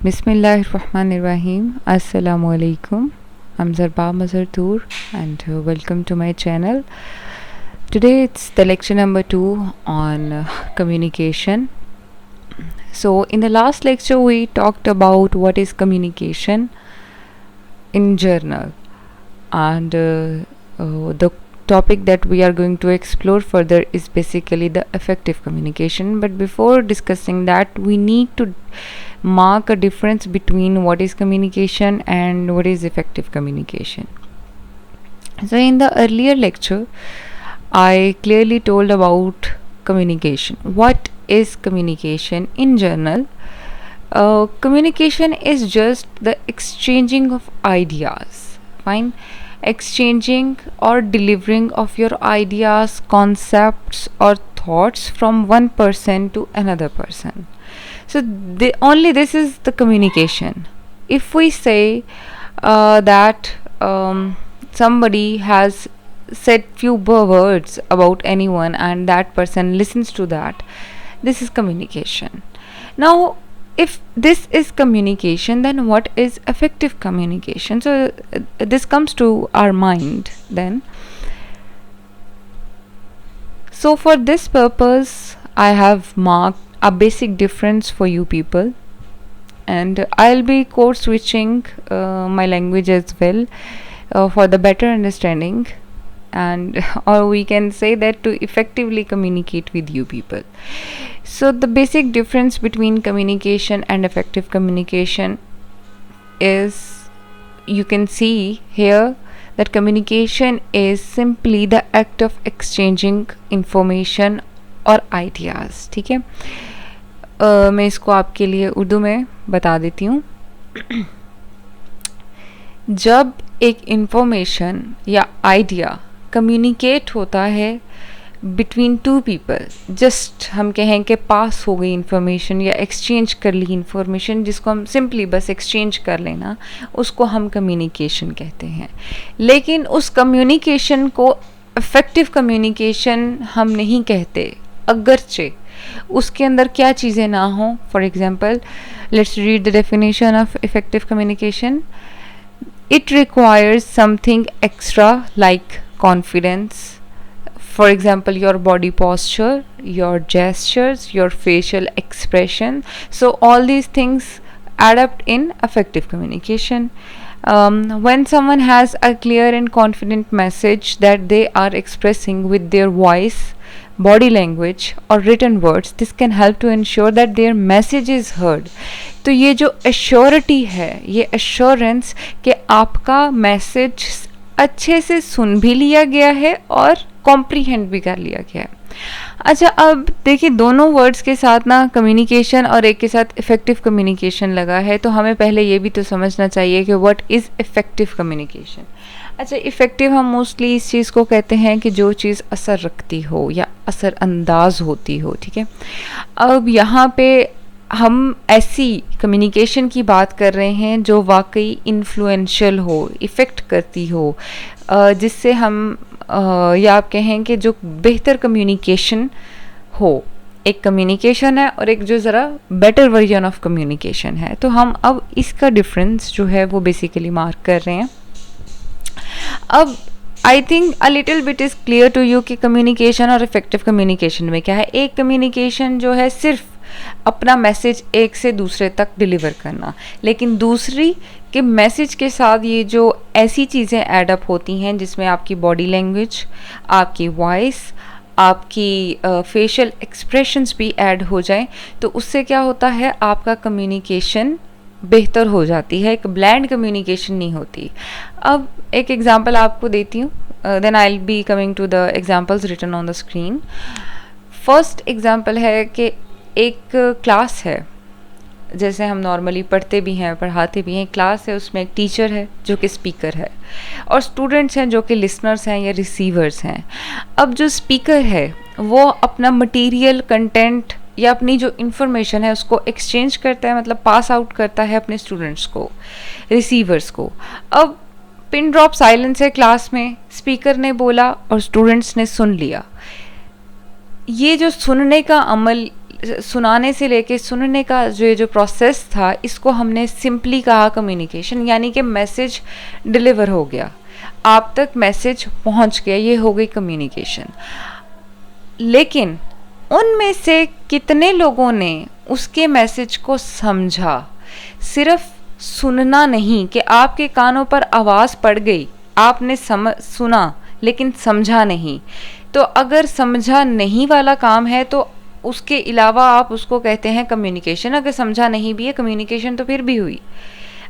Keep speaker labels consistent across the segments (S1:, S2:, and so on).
S1: Bismillahirrahmanirrahim. Assalamu alaikum. I'm Zarba Mazhar Toor and welcome to my channel. Today it's the lecture number 2 on communication. So in the last lecture we talked about what is communication in general, and the topic that we are going to explore further is basically the effective communication. But before discussing that, we need to mark a difference between what is communication and what is effective communication. So in the earlier lecture I clearly told about communication. What is communication in general? Communication is just the exchanging of ideas. Fine. Exchanging or delivering of your ideas, concepts, or thoughts from one person to another person. So, only this is the communication. If we say that somebody has said few words about anyone and that person listens to that, this is communication. Now, if this is communication, then what is effective communication? So this comes to our mind then. So for this purpose I have marked a basic difference for you people, and I'll be code switching my language as well for the better understanding, and or we can say that to effectively communicate with you people. So the basic difference between communication and effective communication is, you can see here that communication is simply the act of exchanging information और ideas. ठीक है, मैं इसको आपके लिए उर्दू में बता देती हूँ. जब एक इंफॉर्मेशन या आइडिया कम्युनिकेट होता है बिटवीन टू पीपल, जस्ट हम कहें कि पास हो गई इंफॉर्मेशन या एक्सचेंज कर ली इंफॉर्मेशन, जिसको हम सिंपली बस एक्सचेंज कर लेना, उसको हम कम्युनिकेशन कहते हैं. लेकिन उस कम्युनिकेशन को इफ़ेक्टिव कम्युनिकेशन हम नहीं कहते, अगरचे उसके अंदर क्या चीज़ें ना हों. For example, let's read the definition of effective communication. It requires something extra like confidence. For example, your body posture, your gestures, your facial expression. So all these things add up in effective communication. When someone has a clear and confident message that they are expressing with their voice, body language or written words, this can help to ensure that their message is heard. तो ये जो assurity है, ये assurance कि आपका message अच्छे से सुन भी लिया गया है और कॉम्प्रीहेंड भी कर लिया गया है. अच्छा, अब देखिए दोनों वर्ड्स के साथ ना कम्युनिकेशन और एक के साथ इफ़ेक्टिव कम्युनिकेशन लगा है, तो हमें पहले ये भी तो समझना चाहिए कि व्हाट इज़ इफ़ेक्टिव कम्युनिकेशन. अच्छा, इफ़ेक्टिव हम मोस्टली इस चीज़ को कहते हैं कि जो चीज़ असर रखती हो या असर अंदाज होती हो. ठीक है, अब यहाँ पे हम ऐसी कम्युनिकेशन की बात कर रहे हैं जो वाकई इन्फ्लुएंशियल हो, इफ़ेक्ट करती हो, जिससे हम या आप कहें कि जो बेहतर कम्युनिकेशन हो. एक कम्युनिकेशन है और एक जो ज़रा बेटर वर्जन ऑफ कम्युनिकेशन है. तो हम अब इसका डिफरेंस जो है वो बेसिकली मार्क कर रहे हैं. अब I think a little bit is clear to you कि कम्युनिकेशन और इफ़ेक्टिव कम्युनिकेशन में क्या है. एक कम्युनिकेशन जो है सिर्फ अपना मैसेज एक से दूसरे तक डिलीवर करना, लेकिन दूसरी के मैसेज के साथ ये जो ऐसी चीज़ें ऐड अप होती हैं जिसमें आपकी बॉडी लैंग्वेज, आपकी वॉइस, आपकी फेशियल एक्सप्रेशंस भी ऐड हो जाएं, तो उससे क्या होता है, आपका कम्युनिकेशन बेहतर हो जाती है, एक ब्लैंड कम्युनिकेशन नहीं होती. अब एक एग्जांपल आपको देती हूँ, then I will be coming to the examples written on the screen. First example है कि एक क्लास है, जैसे हम नॉर्मली पढ़ते भी हैं, पढ़ाते भी हैं. क्लास है, उसमें एक टीचर है जो कि स्पीकर है और स्टूडेंट्स हैं जो कि लिसनर्स हैं या रिसीवर्स हैं. अब जो स्पीकर है वो अपना मटेरियल कंटेंट या अपनी जो इन्फॉर्मेशन है उसको एक्सचेंज करता है, मतलब पास आउट करता है अपने स्टूडेंट्स को, रिसीवर्स को. अब पिन ड्रॉप साइलेंस है क्लास में, स्पीकर ने बोला और स्टूडेंट्स ने सुन लिया. ये जो सुनने का अमल सुनाने से लेके सुनने का जो प्रोसेस था, इसको हमने सिंपली कहा कम्युनिकेशन, यानी कि मैसेज डिलीवर हो गया, आप तक मैसेज पहुंच गया, ये हो गई कम्युनिकेशन। लेकिन उनमें से कितने लोगों ने उसके मैसेज को समझा? सिर्फ सुनना नहीं कि आपके कानों पर आवाज़ पड़ गई, आपने सुना लेकिन समझा नहीं। तो अगर समझा नहीं वाला काम है तो उसके अलावा आप उसको कहते हैं कम्युनिकेशन। अगर समझा नहीं भी है, कम्युनिकेशन तो फिर भी हुई।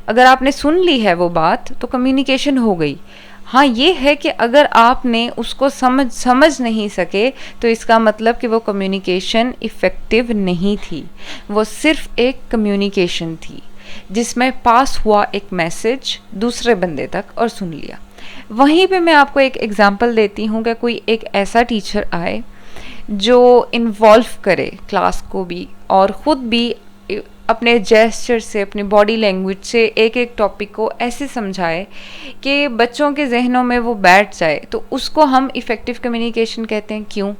S1: अगर आपने सुन ली है वो बात तो कम्युनिकेशन हो गई। हाँ, ये है कि अगर आपने उसको समझ नहीं सके तो इसका मतलब कि वो कम्युनिकेशन इफ़ेक्टिव नहीं थी, वो सिर्फ एक कम्युनिकेशन थी जिसमें पास हुआ एक मैसेज दूसरे बंदे तक और सुन लिया। वहीं पे मैं आपको एक एग्जांपल देती हूँ कि कोई एक ऐसा टीचर आए जो इन्वॉल्व करे क्लास को भी और ख़ुद भी अपने जेस्चर से, अपनी बॉडी लैंग्वेज से एक एक टॉपिक को ऐसे समझाए कि बच्चों के जहनों में वो बैठ जाए, तो उसको हम इफ़ेक्टिव कम्युनिकेशन कहते हैं। क्यों?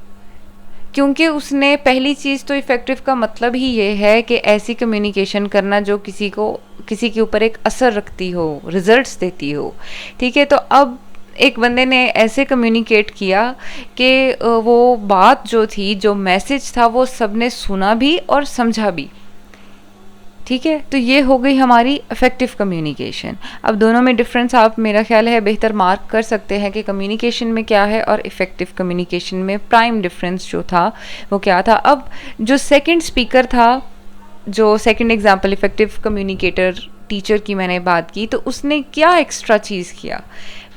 S1: क्योंकि उसने पहली चीज़ तो इफ़ेक्टिव का मतलब ही ये है कि ऐसी कम्युनिकेशन करना जो किसी के ऊपर एक असर रखती हो, रिजल्ट्स देती हो। ठीक है, तो अब एक बंदे ने ऐसे कम्युनिकेट किया कि वो बात जो थी, जो मैसेज था, वो सबने सुना भी और समझा भी। ठीक है, तो ये हो गई हमारी इफ़ेक्टिव कम्युनिकेशन। अब दोनों में डिफरेंस आप, मेरा ख्याल है, बेहतर मार्क कर सकते हैं कि कम्युनिकेशन में क्या है और इफ़ेक्टिव कम्युनिकेशन में प्राइम डिफरेंस जो था वो क्या था। अब जो सेकंड स्पीकर था, जो second example effective communicator teacher की मैंने बात की, तो उसने क्या एक्स्ट्रा चीज़ किया?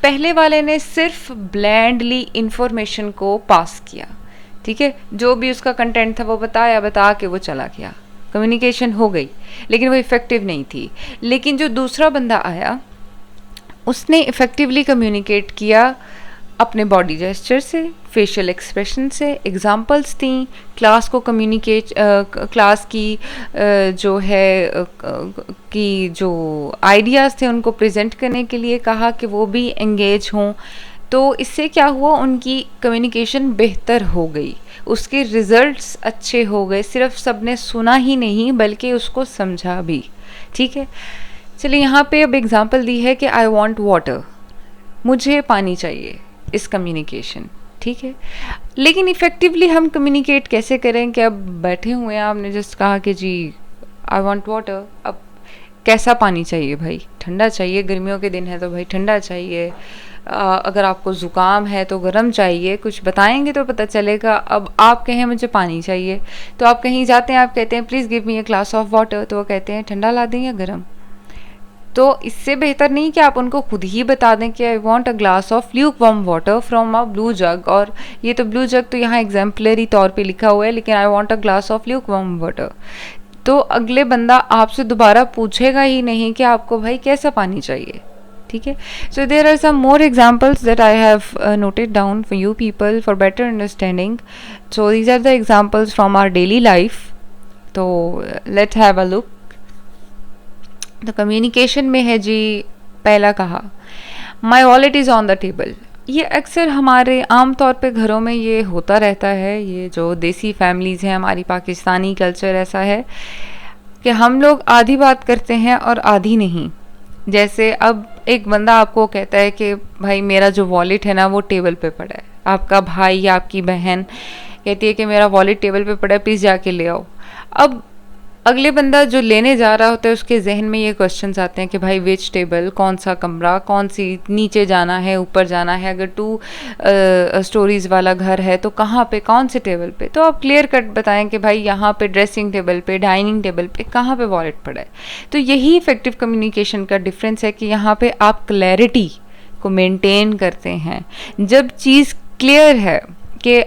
S1: पहले वाले ने सिर्फ ब्लैंडली इंफॉर्मेशन को पास किया। ठीक है, जो भी उसका कंटेंट था वो बता के वो चला गया, कम्युनिकेशन हो गई, लेकिन वो इफ़ेक्टिव नहीं थी। लेकिन जो दूसरा बंदा आया उसने इफ़ेक्टिवली कम्युनिकेट किया अपने बॉडी जेस्चर से, फेशियल एक्सप्रेशन से, एग्जांपल्स दी, क्लास को क्लास की जो है कि जो आइडियाज़ थे उनको प्रेजेंट करने के लिए कहा कि वो भी एंगेज हों। तो इससे क्या हुआ, उनकी कम्युनिकेशन बेहतर हो गई, उसके रिजल्ट्स अच्छे हो गए। सिर्फ सबने सुना ही नहीं बल्कि उसको समझा भी। ठीक है, चलिए यहाँ पे अब एग्जांपल दी है कि आई वांट वाटर, मुझे पानी चाहिए, इस कम्युनिकेशन। ठीक है, लेकिन इफ़ेक्टिवली हम कम्युनिकेट कैसे करें कि अब बैठे हुए हैं, आपने जस्ट कहा कि जी आई वांट वाटर, अब कैसा पानी चाहिए भाई? ठंडा चाहिए, गर्मियों के दिन है तो भाई ठंडा चाहिए, अगर आपको ज़ुकाम है तो गर्म चाहिए, कुछ बताएंगे तो पता चलेगा। अब आप कहें मुझे पानी चाहिए, तो आप कहीं जाते हैं, आप कहते हैं please give me a glass of water, तो वो कहते हैं ठंडा ला दें या गर्म? तो इससे बेहतर नहीं कि आप उनको खुद ही बता दें कि I want a glass of lukewarm water from a blue jug, और ये तो ब्लू जग तो यहाँ एग्जाम्पलरी तौर पे लिखा हुआ है, लेकिन आई want a glass of lukewarm water, तो अगले बंदा आपसे दोबारा पूछेगा ही नहीं कि आपको भाई कैसा पानी चाहिए। ठीक है, so there are some more examples that I have noted down for you people for better understanding. So these are the examples from our daily life. तो लेट हैव अ लुक। तो कम्युनिकेशन में है जी, पहला कहा my wallet is on the table. ये अक्सर हमारे आम तौर पे घरों में ये होता रहता है। ये जो देसी फैमिलीज़ हैं, हमारी पाकिस्तानी कल्चर ऐसा है कि हम लोग आधी बात करते हैं और आधी नहीं। जैसे अब एक बंदा आपको कहता है कि भाई मेरा जो वॉलेट है ना वो टेबल पे पड़ा है, आपका भाई या आपकी बहन कहती है कि मेरा वॉलेट टेबल पे पड़ा है, प्लीज़ जाके ले आओ। अब अगले बंदा जो लेने जा रहा होता है उसके जहन में ये क्वेश्चंस आते हैं कि भाई विच टेबल, कौन सा कमरा, कौन सी, नीचे जाना है ऊपर जाना है, अगर 2 स्टोरीज़ वाला घर है तो कहाँ पे, कौन से टेबल पे। तो आप क्लियर कट बताएं कि भाई यहाँ पे ड्रेसिंग टेबल पे, डाइनिंग टेबल पे, कहाँ पे वॉलेट पड़ा है। तो यही इफ़ेक्टिव कम्युनिकेशन का डिफरेंस है कि यहाँ पे आप क्लैरिटी को मेंटेन करते हैं। जब चीज़ क्लियर है कि,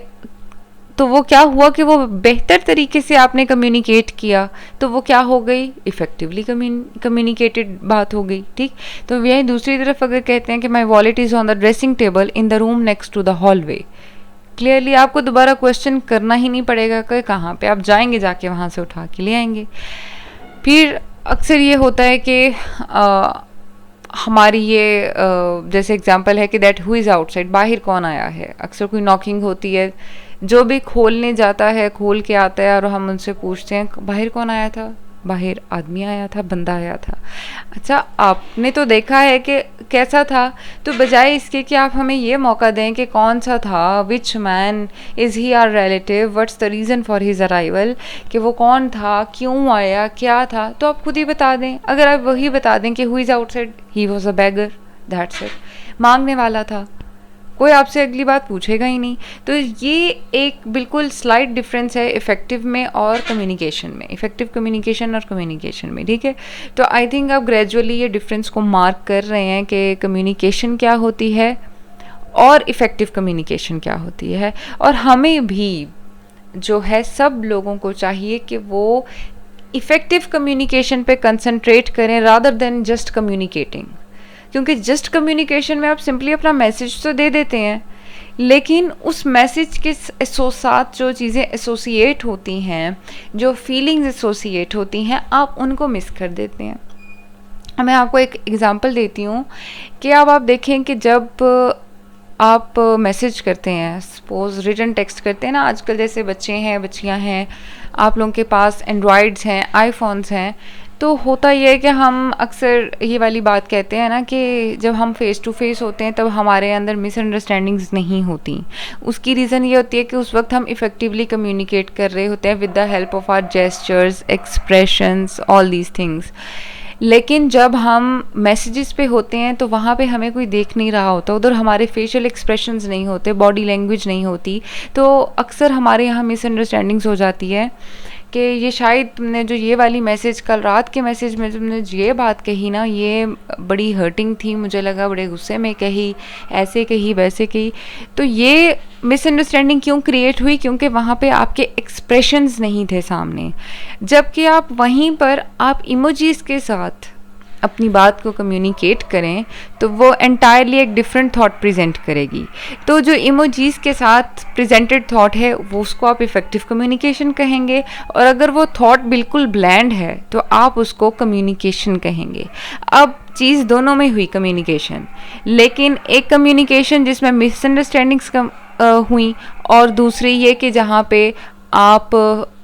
S1: तो वो क्या हुआ कि वो बेहतर तरीके से आपने कम्युनिकेट किया, तो वो क्या हो गई, इफ़ेक्टिवली कम्युनिकेटेड बात हो गई। ठीक, तो यही दूसरी तरफ अगर कहते हैं कि my wallet is on the dressing table in the room next to the hallway, clearly आपको दोबारा क्वेश्चन करना ही नहीं पड़ेगा कि कहाँ पे, आप जाएंगे जाके वहाँ से उठा के ले आएंगे। फिर अक्सर ये होता है कि हमारी ये जैसे एग्जांपल है कि दैट हु इज़ आउटसाइड, बाहर कौन आया है। अक्सर कोई नॉकिंग होती है जो भी खोलने जाता है खोल के आता है और हम उनसे पूछते हैं बाहर कौन आया था, बाहर आदमी आया था, बंदा आया था। अच्छा, आपने तो देखा है कि कैसा था, तो बजाय इसके कि आप हमें ये मौका दें कि कौन सा था, which man is he our relative, what's the reason for his arrival, कि वो कौन था, क्यों आया, क्या था, तो आप खुद ही बता दें। अगर आप वही बता दें कि who is outside, he was a bagger, that's it, मांगने वाला था, कोई आपसे अगली बात पूछेगा ही नहीं। तो ये एक बिल्कुल स्लाइट डिफरेंस है इफ़ेक्टिव में और कम्युनिकेशन में, इफ़ेक्टिव कम्युनिकेशन और कम्युनिकेशन में, ठीक है। तो आई थिंक आप ग्रेजुअली ये डिफरेंस को मार्क कर रहे हैं कि कम्युनिकेशन क्या होती है और इफ़ेक्टिव कम्युनिकेशन क्या होती है। और हमें भी जो है सब लोगों को चाहिए कि वो इफ़ेक्टिव कम्युनिकेशन पे कंसंट्रेट करें रादर देन जस्ट कम्युनिकेटिंग। क्योंकि जस्ट कम्युनिकेशन में आप सिंपली अपना मैसेज तो दे देते हैं, लेकिन उस मैसेज के साथ जो चीज़ें एसोसिएट होती हैं, जो फीलिंग्स एसोसिएट होती हैं, आप उनको मिस कर देते हैं। मैं आपको एक एग्ज़ाम्पल देती हूँ कि अब आप देखें कि जब आप मैसेज करते हैं, सपोज़ रिटन टेक्स्ट करते हैं ना, आजकल जैसे बच्चे हैं, बच्चियाँ हैं, आप लोगों के पास एंड्रॉयड्स हैं, आईफोन्स हैं, तो होता ये है कि हम अक्सर ये वाली बात कहते हैं ना कि जब हम फ़ेस टू फेस होते हैं तब हमारे अंदर मिसअंडरस्टैंडिंग्स नहीं होती। उसकी रीज़न ये होती है कि उस वक्त हम इफ़ेक्टिवली कम्युनिकेट कर रहे होते हैं with the help of our gestures, expressions, all these things. लेकिन जब हम मैसेजेस पे होते हैं तो वहाँ पे हमें कोई देख नहीं रहा होता, उधर हमारे फेशियल एक्सप्रेशंस नहीं होते, बॉडी लैंग्वेज नहीं होती, तो अक्सर हमारे यहाँ मिसअंडरस्टैंडिंग्स हो जाती है कि ये शायद तुमने जो ये वाली मैसेज कल रात के मैसेज में तुमने ये बात कही ना, ये बड़ी हर्टिंग थी, मुझे लगा बड़े गुस्से में कही, ऐसे कही, वैसे कही। तो ये मिसअंडरस्टैंडिंग क्यों क्रिएट हुई? क्योंकि वहाँ पे आपके एक्सप्रेशंस नहीं थे सामने, जबकि आप वहीं पर आप इमोजीज़ के साथ अपनी बात को कम्युनिकेट करें तो वो एंटायरली एक डिफरेंट थॉट प्रेजेंट करेगी। तो जो इमोजीज़ के साथ प्रेजेंटेड थॉट है वो उसको आप इफ़ेक्टिव कम्युनिकेशन कहेंगे, और अगर वो थॉट बिल्कुल ब्लैंड है तो आप उसको कम्युनिकेशन कहेंगे। अब चीज़ दोनों में हुई कम्युनिकेशन, लेकिन एक कम्युनिकेशन जिसमें मिसअंडरस्टैंडिंग्स हुई, और दूसरी ये कि जहाँ पे आप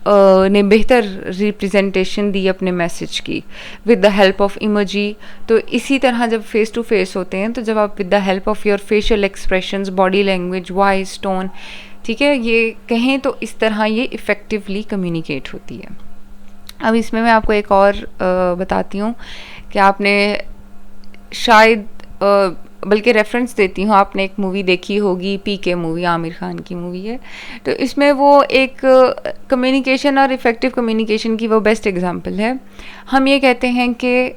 S1: ने बेहतर रिप्रेजेंटेशन दी अपने मैसेज की with the help of emoji. तो इसी तरह जब फेस टू फेस होते हैं तो जब आप with the help of your facial expressions, body language, voice tone, ठीक है, ये कहें तो इस तरह ये इफ़ेक्टिवली कम्युनिकेट होती है। अब इसमें मैं आपको एक और बताती हूँ कि आपने शायद बल्कि रेफरेंस देती हूँ, आपने एक मूवी देखी होगी, पीके मूवी, आमिर खान की मूवी है। तो इसमें वो एक कम्युनिकेशन और इफ़ेक्टिव कम्युनिकेशन की वो बेस्ट एग्जांपल है। हम ये कहते हैं कि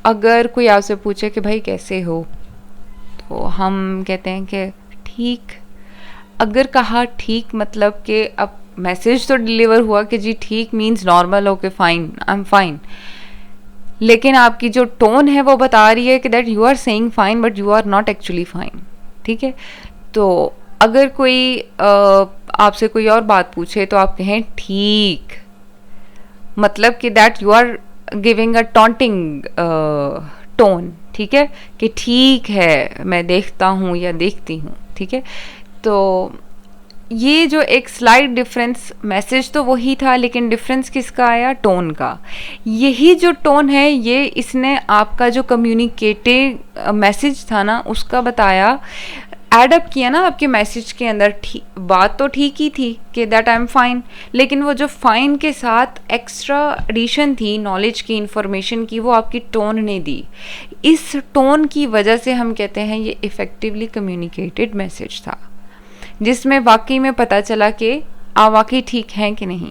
S1: अगर कोई आपसे पूछे कि भाई कैसे हो, तो हम कहते हैं कि ठीक। अगर कहा ठीक मतलब कि अब मैसेज तो डिलीवर हुआ कि जी ठीक means normal, okay fine, I am fine, लेकिन आपकी जो टोन है वो बता रही है कि that you are saying fine but you are not actually fine, ठीक है। तो अगर कोई आपसे कोई और बात पूछे तो आप कहें ठीक, मतलब कि that you are giving a taunting tone, ठीक है, कि ठीक है मैं देखता हूँ या देखती हूँ, ठीक है। तो ये जो एक स्लाइड डिफरेंस, मैसेज तो वही था लेकिन डिफरेंस किसका आया? टोन का। यही जो टोन है ये इसने आपका जो कम्युनिकेटिव मैसेज था ना उसका बताया, एडअप किया ना आपके मैसेज के अंदर। बात तो ठीक ही थी कि दैट आई एम फाइन, लेकिन वो जो फाइन के साथ एक्स्ट्रा एडिशन थी नॉलेज की, इंफॉर्मेशन की, वो आपकी टोन ने दी। इस टोन की वजह से हम कहते हैं ये इफ़ेक्टिवली कम्युनिकेटेड मैसेज था, जिसमें वाकई में पता चला कि आप वाकई ठीक हैं कि नहीं।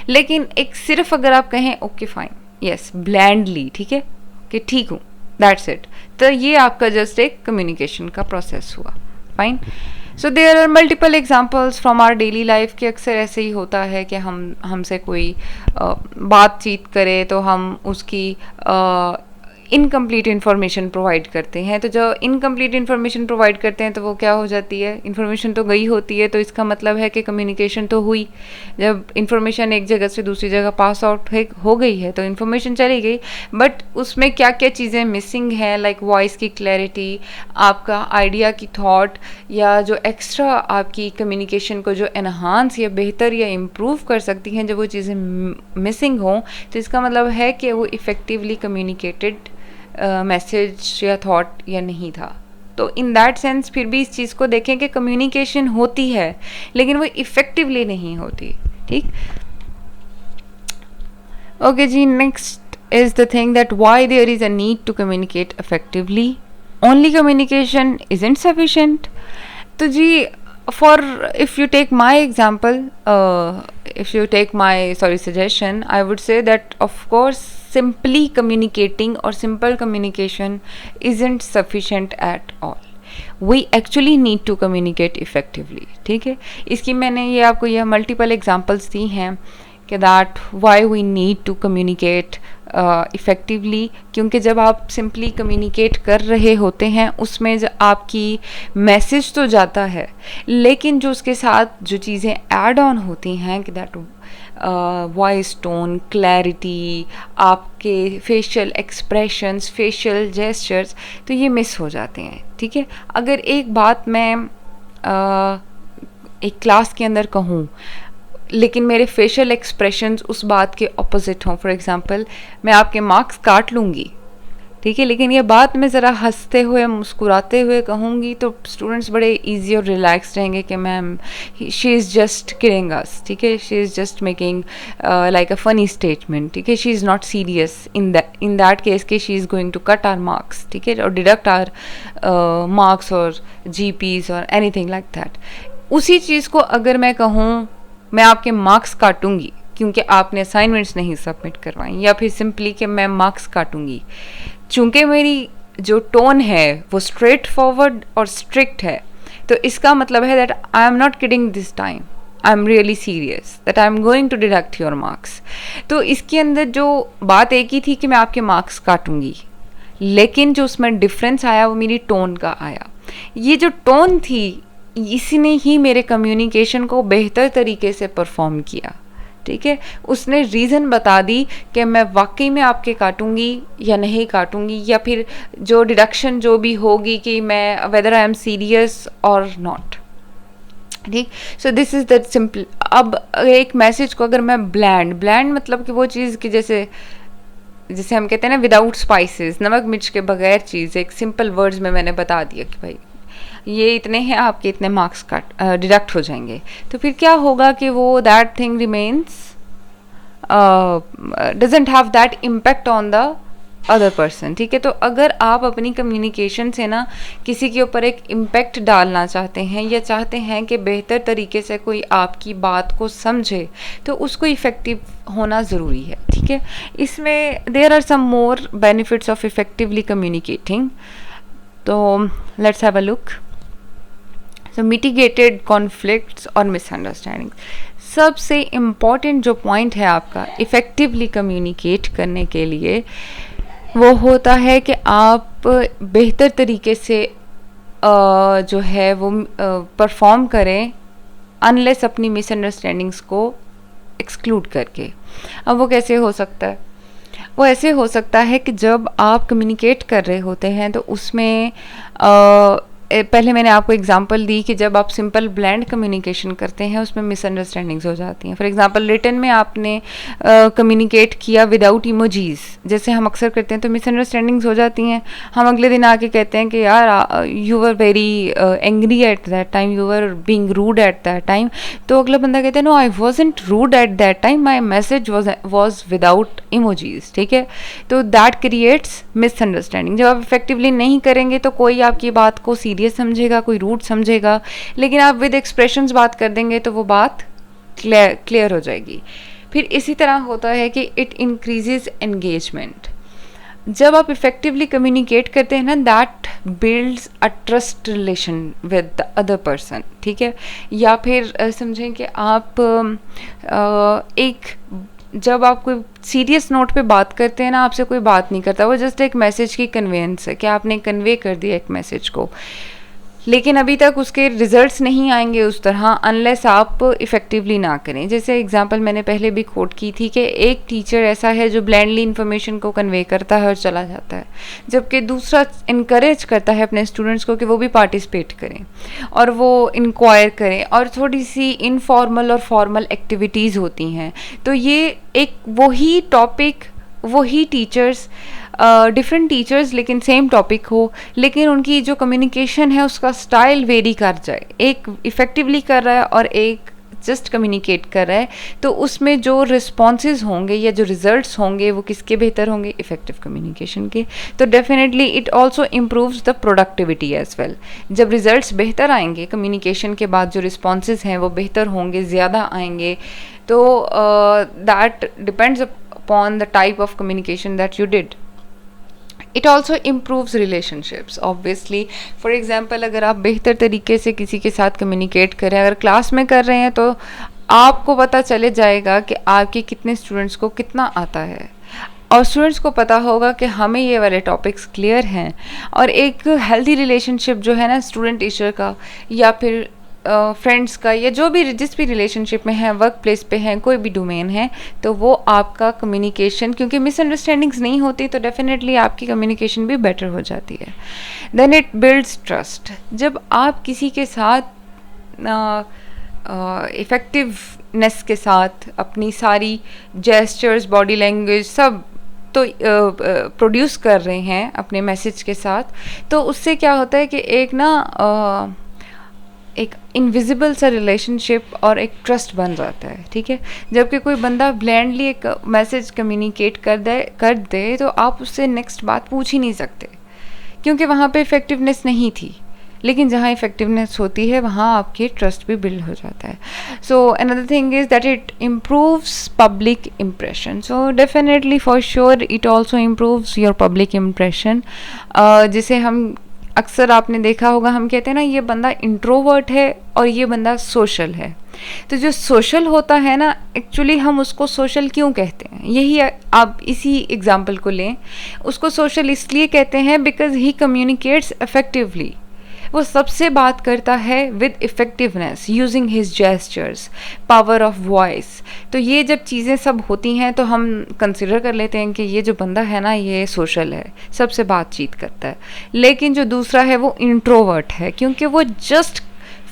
S1: लेकिन एक सिर्फ अगर आप कहें ओके फाइन, यस, ब्लैंडली, ठीक है, कि ठीक हूँ, दैट्स इट, तो ये आपका जस्ट एक कम्युनिकेशन का प्रोसेस हुआ, fine. So there are multiple examples from our daily life कि अक्सर ऐसे ही होता है कि हमसे कोई बातचीत करे तो हम उसकी इनकम्प्लीट इन्फॉर्मेशन प्रोवाइड करते हैं। तो जो इनकम्प्लीट इन्फॉर्मेशन प्रोवाइड करते हैं तो वो क्या हो जाती है, इन्फॉर्मेशन तो गई होती है, तो इसका मतलब है कि कम्युनिकेशन तो हुई। जब इन्फॉर्मेशन एक जगह से दूसरी जगह पास आउट हो गई है तो इन्फॉर्मेशन चली गई, बट उसमें क्या क्या चीज़ें मिसिंग हैं, लाइक वॉइस की क्लैरिटी, आपका आइडिया की थॉट, या जो एक्स्ट्रा आपकी कम्युनिकेशन को जो एनहांस या बेहतर या इम्प्रूव कर सकती हैं, जब वो चीज़ें मिसिंग हों तो इसका मतलब है कि वो इफ़ेक्टिवली कम्युनिकेटेड मैसेज या थॉट या नहीं था। तो इन दैट सेंस फिर भी इस चीज़ को देखें कि कम्युनिकेशन होती है लेकिन वो इफ़ेक्टिवली नहीं होती। ठीक, ओके जी, next is the thing that why there is a need to communicate effectively, only communication isn't sufficient. तो जी, for if you take my example, if you take my suggestion, I would say that of course simply communicating or simple communication isn't sufficient at all. We actually need to communicate effectively. ठीक है, इसकी मैंने ये आपको ये multiple examples दी हैं कि that why we need to communicate effectively, क्योंकि जब आप सिंपली कम्युनिकेट कर रहे होते हैं उसमें आपकी मैसेज तो जाता है, लेकिन जो उसके साथ जो चीज़ें ऐड ऑन होती हैं कि दैट वॉइस टोन, क्लैरिटी, आपके फेशियल एक्सप्रेशंस, फेशियल जेस्चर्स, तो ये मिस हो जाते हैं। ठीक है, अगर एक बात मैं एक क्लास के अंदर कहूँ लेकिन मेरे फेशियल एक्सप्रेशंस उस बात के ऑपोजिट हों, फॉर एग्जांपल मैं आपके मार्क्स काट लूँगी, ठीक है, लेकिन ये बात मैं ज़रा हंसते हुए मुस्कुराते हुए कहूँगी तो स्टूडेंट्स बड़े इजी और रिलैक्स रहेंगे कि ma'am she is just kidding us, ठीक है, she is just making like a funny statement, ठीक है, she is not serious in that case के she is going to cut our marks, ठीक है, और डिडक्ट आर मार्क्स और GPs और एनीथिंग लाइक दैट। उसी चीज़ को अगर मैं कहूँ मैं आपके मार्क्स काटूंगी क्योंकि आपने असाइनमेंट्स नहीं सबमिट करवाई, या फिर सिंपली कि मैं मार्क्स काटूंगी, चूँकि मेरी जो टोन है वो स्ट्रेट फॉरवर्ड और स्ट्रिक्ट है, तो इसका मतलब है that I am not kidding this time, I am really serious that I am going to deduct your marks. तो इसके अंदर जो बात एक ही थी कि मैं आपके मार्क्स काटूंगी, लेकिन जो उसमें डिफरेंस आया वो मेरी टोन का आया। ये जो टोन थी इसने ही मेरे कम्युनिकेशन को बेहतर तरीके से परफॉर्म किया। ठीक है, उसने रीज़न बता दी कि मैं वाकई में आपके काटूंगी या नहीं काटूंगी, या फिर जो डिडक्शन जो भी होगी कि मैं वेदर आई एम सीरियस और नॉट। ठीक, so this is the simple. अब एक मैसेज को अगर मैं ब्लैंड मतलब कि वो चीज़ कि जैसे हम कहते हैं ना विदाउट स्पाइसेस, नमक मिर्च के बगैर चीज़, एक सिंपल वर्ड्स में मैंने बता दिया कि भाई ये इतने हैं, आपके इतने मार्क्स डिडक्ट हो जाएंगे, तो फिर क्या होगा कि वो that thing remains doesn't have that impact on the other person. ठीक है, तो अगर आप अपनी कम्युनिकेशन से ना किसी के ऊपर एक इम्पैक्ट डालना चाहते हैं या चाहते हैं कि बेहतर तरीके से कोई आपकी बात को समझे, तो उसको इफ़ेक्टिव होना ज़रूरी है। ठीक है, इसमें there are some more benefits of effectively communicating, तो let's have a look. So mitigated conflicts और मिसअंडरस्टैंडिंग। सबसे इम्पॉर्टेंट जो पॉइंट है आपका इफ़ेक्टिवली कम्युनिकेट करने के लिए वो होता है कि आप बेहतर तरीके से जो है वो परफॉर्म करें अनलेस अपनी मिसअंडरस्टैंडिंग्स को एक्सक्लूड करके। अब वो कैसे हो सकता है? वो ऐसे हो सकता है कि जब आप कम्युनिकेट कर रहे होते हैं तो उसमें पहले मैंने आपको एग्जांपल दी कि जब आप सिंपल ब्लैंड कम्युनिकेशन करते हैं उसमें मिसअंडरस्टैंडिंग्स हो जाती हैं। फॉर एग्जांपल रिटन में आपने कम्युनिकेट किया विदाउट इमोजीज, जैसे हम अक्सर करते हैं, तो मिसअंडरस्टैंडिंग्स हो जाती हैं। हम अगले दिन आके कहते हैं कि यार you were very angry at that time, you were being rude at that time, तो अगला बंदा कहता है no I wasn't rude at that time, my message was without emojis. ठीक है, तो दैट क्रिएट्स मिसअंडरस्टैंडिंग। जब आप इफेक्टिवली नहीं करेंगे तो कोई आपकी बात को सीरियस समझेगा, कोई रूड समझेगा, लेकिन आप विद एक्सप्रेशंस बात कर देंगे तो वो बात क्लियर हो जाएगी। फिर इसी तरह होता है कि इट इंक्रीजेज एंगेजमेंट। जब आप इफेक्टिवली कम्युनिकेट करते हैं ना, that builds a trust relation with the other person. ठीक है, या फिर समझें कि आप एक जब आप कोई सीरियस नोट पे बात करते हैं ना, आपसे कोई बात नहीं करता, वो जस्ट एक मैसेज की कन्वेंस है कि आपने कन्वे कर दिया एक मैसेज को, लेकिन अभी तक उसके रिजल्ट्स नहीं आएंगे उस तरह अनलेस आप इफ़ेक्टिवली ना करें। जैसे एग्जांपल मैंने पहले भी कोट की थी कि एक टीचर ऐसा है जो ब्लाइंडली इन्फॉर्मेशन को कन्वे करता है और चला जाता है, जबकि दूसरा इनकरेज करता है अपने स्टूडेंट्स को कि वो भी पार्टिसिपेट करें और वो इंक्वायर करें, और थोड़ी सी इनफॉर्मल और फॉर्मल एक्टिविटीज़ होती हैं। तो ये एक वही टॉपिक, वही टीचर्स, डिफरेंट टीचर्स लेकिन सेम टॉपिक हो, लेकिन उनकी जो कम्युनिकेशन है उसका स्टाइल वेरी कर जाए, एक इफ़ेक्टिवली कर रहा है और एक जस्ट कम्युनिकेट कर रहा है, तो उसमें जो रिस्पॉन्सेज होंगे या जो रिजल्ट्स होंगे वो किसके बेहतर होंगे, इफ़ेक्टिव कम्युनिकेशन के। तो definitely it also improves the productivity as well. जब रिजल्ट्स बेहतर आएंगे कम्युनिकेशन के बाद, जो रिस्पॉन्सेज हैं वो बेहतर होंगे, ज़्यादा आएंगे, तो that depends upon the type of communication that you did. It also improves relationships obviously. For example, अगर आप बेहतर तरीके से किसी के साथ कम्युनिकेट करें, अगर क्लास में कर रहे हैं तो आपको पता चले जाएगा कि आपके कितने स्टूडेंट्स को कितना आता है, और स्टूडेंट्स को पता होगा कि हमें ये वाले टॉपिक्स क्लियर हैं। और एक हेल्दी रिलेशनशिप जो है ना स्टूडेंट टीचर का, या फिर फ्रेंड्स का, या जो भी जिस भी रिलेशनशिप में है, वर्क प्लेस पे है, कोई भी डोमेन है, तो वो आपका कम्युनिकेशन, क्योंकि मिसअंडरस्टैंडिंग्स नहीं होती तो डेफिनेटली आपकी कम्युनिकेशन भी बेटर हो जाती है। Then it builds trust. जब आप किसी के साथ इफ़ेक्टिवनेस के साथ अपनी सारी जेस्चर्स, बॉडी लैंग्वेज सब तो प्रोड्यूस कर रहे हैं अपने मैसेज के साथ, तो उससे क्या होता है कि एक इनविजिबल सा रिलेशनशिप और एक ट्रस्ट बन जाता है, ठीक है। जबकि कोई बंदा ब्लैंडली एक मैसेज कम्युनिकेट कर दे तो आप उससे नेक्स्ट बात पूछ ही नहीं सकते, क्योंकि वहाँ पे इफ़ेक्टिवनेस नहीं थी। लेकिन जहाँ इफ़ेक्टिवनेस होती है वहाँ आपके ट्रस्ट भी बिल्ड हो जाता है। So another thing is that it improves public impression. So definitely for sure it also improves your public impression, जिसे हम अक्सर आपने देखा होगा, हम कहते हैं ना ये बंदा इंट्रोवर्ट है और ये बंदा सोशल है। तो जो सोशल होता है ना, एक्चुअली हम उसको सोशल क्यों कहते हैं, यही आप इसी एग्जांपल को लें। उसको सोशल इसलिए कहते हैं बिकॉज ही कम्युनिकेट्स इफेक्टिवली। वो सबसे बात करता है with effectiveness, using his gestures, power of voice. तो ये जब चीज़ें सब होती हैं तो हम कंसिडर कर लेते हैं कि ये जो बंदा है ना ये सोशल है, सबसे बातचीत करता है। लेकिन जो दूसरा है वो इंट्रोवर्ट है, क्योंकि वो just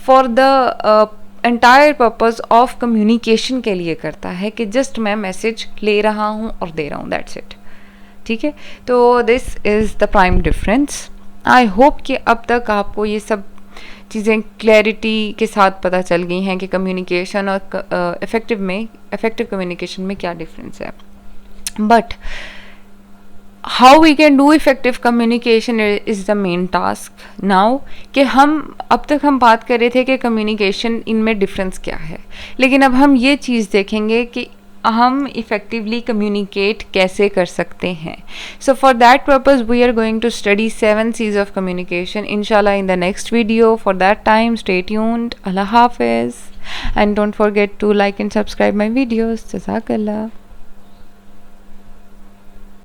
S1: for the entire purpose of communication के लिए करता है कि जस्ट मैं मैसेज ले रहा हूँ और दे रहा हूँ, दैट्स इट, ठीक है। तो this is the prime difference. I hope कि अब तक आपको ये सब चीज़ें क्लैरिटी के साथ पता चल गई हैं कि कम्युनिकेशन और इफ़ेक्टिव कम्युनिकेशन में क्या डिफरेंस है। But how we can do effective communication is the main task now. कि अब तक हम बात कर रहे थे कि कम्युनिकेशन इनमें डिफरेंस क्या है, लेकिन अब हम ये चीज़ देखेंगे कि हम इफ़ेक्टिवली कम्युनिकेट कैसे कर सकते हैं। So for that purpose we are going to study 7 C's of communication इंशाल्लाह in the next video. For that time stay tuned. अल्लाह हाफिज़, and don't forget to like and subscribe my videos. जज़ाकल्लाह।